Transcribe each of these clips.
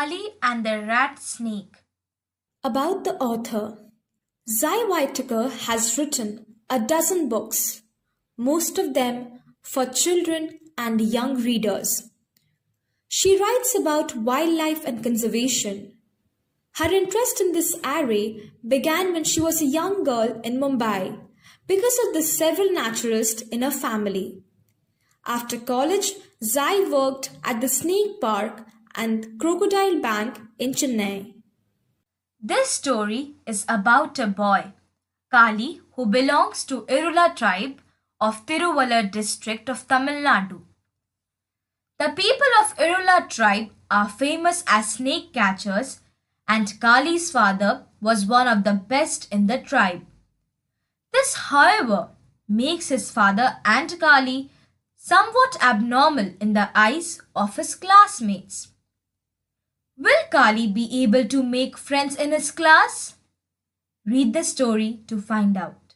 Kali and the Rat Snake. About the author, Zai Whitaker has written a dozen books, most of them for children and young readers. She writes about wildlife and conservation. Her interest in this area began when she was a young girl in Mumbai because of the several naturalists in her family. After college, Zai worked at the Snake Park and Crocodile Bank in Chennai. This story is about a boy, Kali, who belongs to Irula tribe of Tiruvallur district of Tamil Nadu. The people of Irula tribe are famous as snake catchers, and Kali's father was one of the best in the tribe. This, however, makes his father and Kali somewhat abnormal in the eyes of his classmates. Will Kali be able to make friends in his class? Read the story to find out.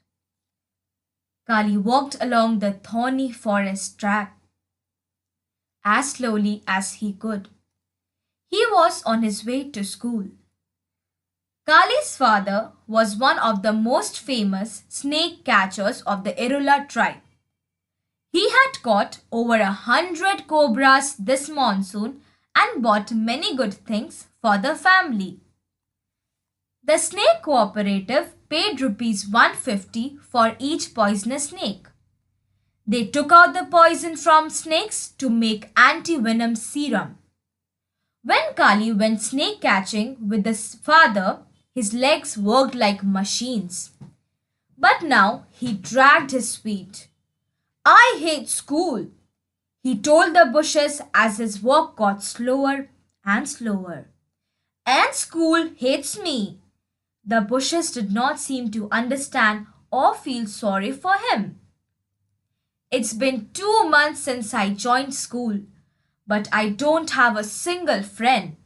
Kali walked along the thorny forest track as slowly as he could. He was on his way to school. Kali's father was one of the most famous snake catchers of the Irula tribe. He had caught over 100 cobras this monsoon and bought many good things for the family. The snake cooperative paid rupees 150 for each poisonous snake. They took out the poison from snakes to make anti-venom serum. When Kali went snake catching with his father, his legs worked like machines. But now he dragged his feet. "I hate school," he told the bushes as his walk got slower and slower. "And school hates me." The bushes did not seem to understand or feel sorry for him. "It's been 2 months since I joined school, but I don't have a single friend.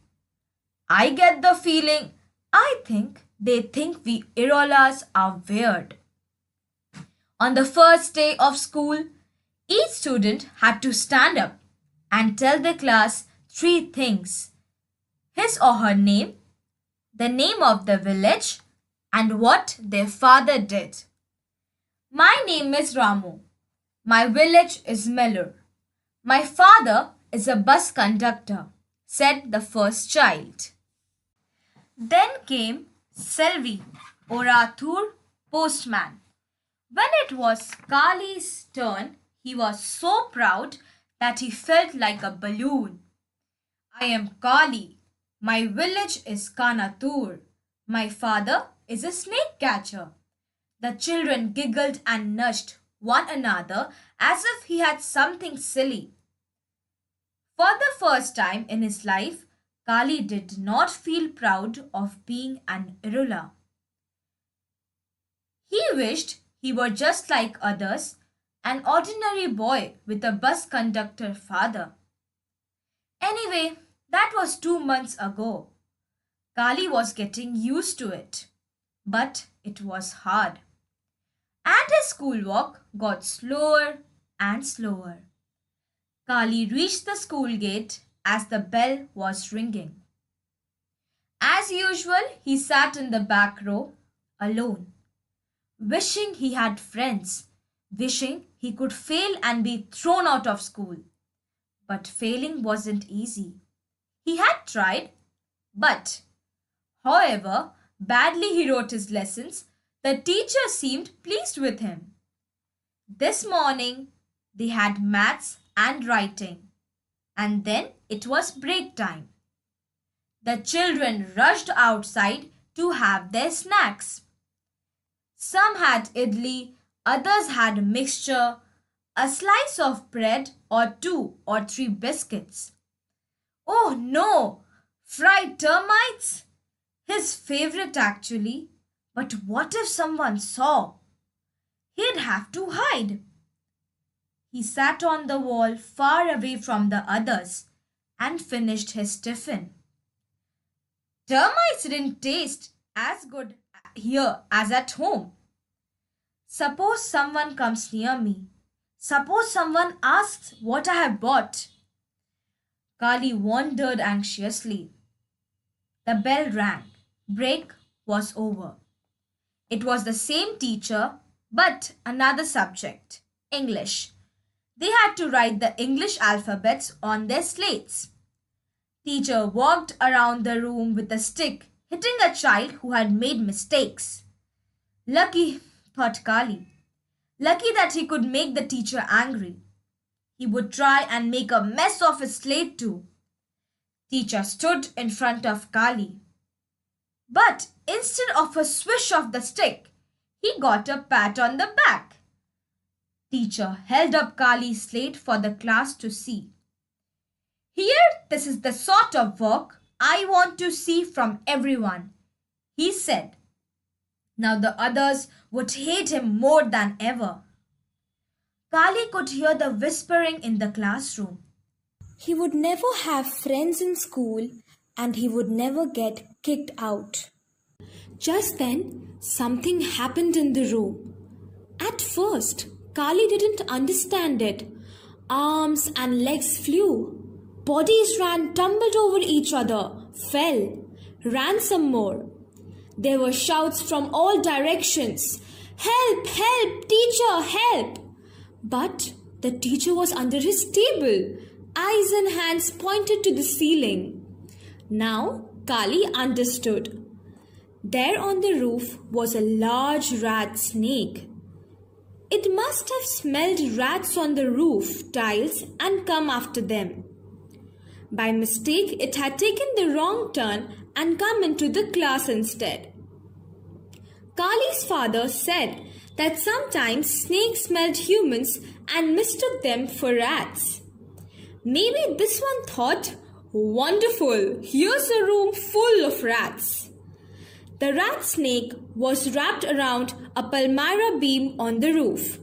I get the feeling, I think they think we Irolas are weird." On the first day of school, each student had to stand up and tell the class 3 things: his or her name, the name of the village, and what their father did. "My name is Ramu. My village is Mellur. My father is a bus conductor," said the first child. Then came Selvi, Orathur, postman. When it was Kali's turn, he was so proud that he felt like a balloon. "I am Kali. My village is Kanatur. My father is a snake catcher." The children giggled and nudged one another as if he had something silly. For the first time in his life, Kali did not feel proud of being an Irula. He wished he were just like others, an ordinary boy with a bus conductor father. Anyway, that was 2 months ago. Kali was getting used to it, but it was hard. And his school walk got slower and slower. Kali reached the school gate as the bell was ringing. As usual, he sat in the back row, alone, wishing he had friends, wishing he could fail and be thrown out of school. But failing wasn't easy. He had tried, but, however badly he wrote his lessons, the teacher seemed pleased with him. This morning, they had maths and writing, and then it was break time. The children rushed outside to have their snacks. Some had idli, others had mixture, a slice of bread or 2 or 3 biscuits. Oh no! Fried termites? His favorite actually. But what if someone saw? He'd have to hide. He sat on the wall far away from the others and finished his tiffin. Termites didn't taste as good here as at home. Suppose someone comes near me. Suppose someone asks what I have bought. Kali wondered anxiously. The bell rang. Break was over. It was the same teacher, but another subject, English. They had to write the English alphabets on their slates. Teacher walked around the room with a stick, hitting a child who had made mistakes. Lucky, thought Kali. Lucky that he could make the teacher angry. He would try and make a mess of his slate too. Teacher stood in front of Kali. But instead of a swish of the stick, he got a pat on the back. Teacher held up Kali's slate for the class to see. Here, this is the sort of work I want to see from everyone, he said. Now the others would hate him more than ever. Kali could hear the whispering in the classroom. He would never have friends in school and he would never get kicked out. Just then, something happened in the room. At first, Kali didn't understand it. Arms and legs flew. Bodies tumbled over each other, fell, ran some more. There were shouts from all directions. Help! Help! Teacher! Help! But the teacher was under his table. Eyes and hands pointed to the ceiling. Now Kali understood. There on the roof was a large rat snake. It must have smelled rats on the roof tiles and come after them. By mistake, it had taken the wrong turn and come into the class instead. Kali's father said that sometimes snakes smelled humans and mistook them for rats. Maybe this one thought, wonderful, here's a room full of rats. The rat snake was wrapped around a palmyra beam on the roof.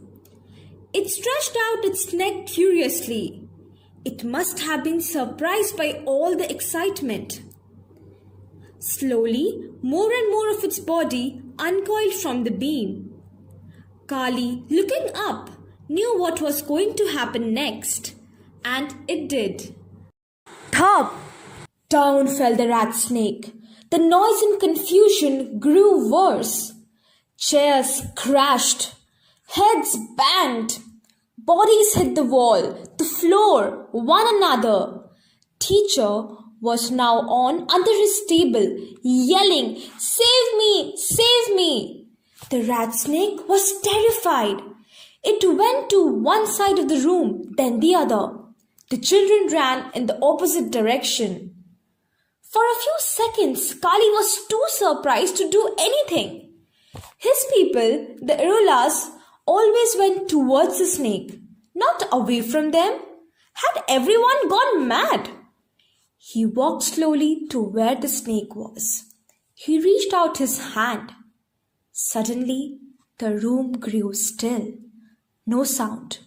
It stretched out its neck curiously. It must have been surprised by all the excitement. Slowly, more and more of its body uncoiled from the beam. Kali, looking up, knew what was going to happen next. And it did. Thump! Down fell the rat snake. The noise and confusion grew worse. Chairs crashed. Heads banged. Bodies hit the wall, the floor, one another. Teacher was now on under his table, yelling, "Save me! Save me!" The rat snake was terrified. It went to one side of the room, then the other. The children ran in the opposite direction. For a few seconds, Kali was too surprised to do anything. His people, the Irulas, always went towards the snake, not away from them. Had everyone gone mad? He walked slowly to where the snake was. He reached out his hand. Suddenly, the room grew still. No sound,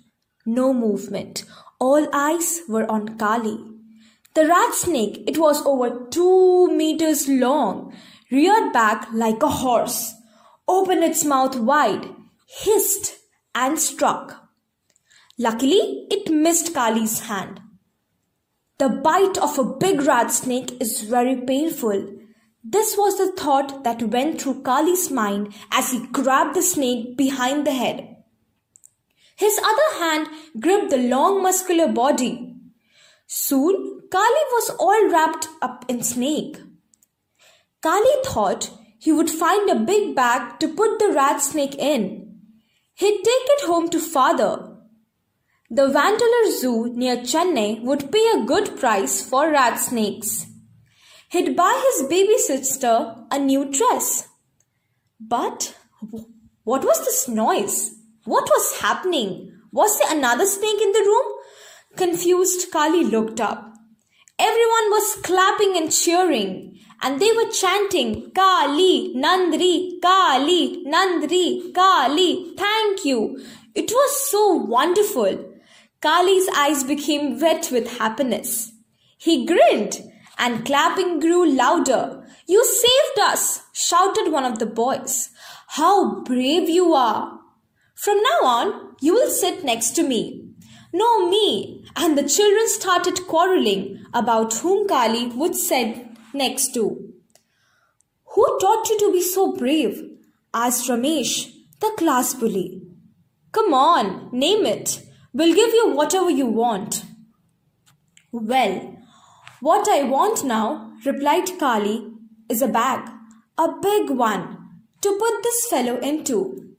no movement. All eyes were on Kali. The rat snake, it was over 2 meters long, reared back like a horse, opened its mouth wide, hissed and struck. Luckily, it missed Kali's hand. The bite of a big rat snake is very painful. This was the thought that went through Kali's mind as he grabbed the snake behind the head. His other hand gripped the long muscular body. Soon, Kali was all wrapped up in snake. Kali thought he would find a big bag to put the rat snake in. He'd take it home to father. The Vandolar Zoo near Chennai would pay a good price for rat snakes. He'd buy his baby sister a new dress. But what was this noise? What was happening? Was there another snake in the room? Confused, Kali looked up. Everyone was clapping and cheering, and they were chanting, "Kali, Nandri, Kali, Nandri, Kali, thank you." It was so wonderful. Kali's eyes became wet with happiness. He grinned, and clapping grew louder. "You saved us!" shouted one of the boys. "How brave you are! From now on, you will sit next to me." "No, me." And the children started quarreling about whom Kali would sit next to. Who taught you to be so brave? Asked Ramesh, the class bully. Come on, name it. We'll give you whatever you want. Well, what I want now, replied Kali, is a bag, a big one, to put this fellow into.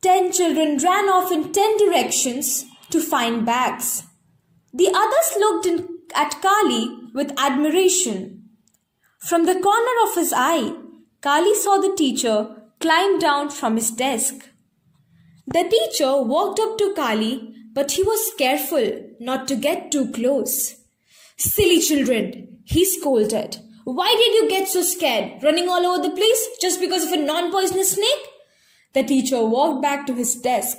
10 children ran off in 10 directions to find bags. The others looked at Kali with admiration. From the corner of his eye, Kali saw the teacher climb down from his desk. The teacher walked up to Kali, but he was careful not to get too close. Silly children, he scolded. Why did you get so scared, running all over the place just because of a non-poisonous snake? The teacher walked back to his desk.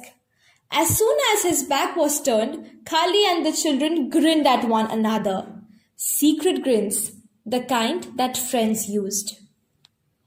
As soon as his back was turned, Kali and the children grinned at one another. Secret grins, the kind that friends used.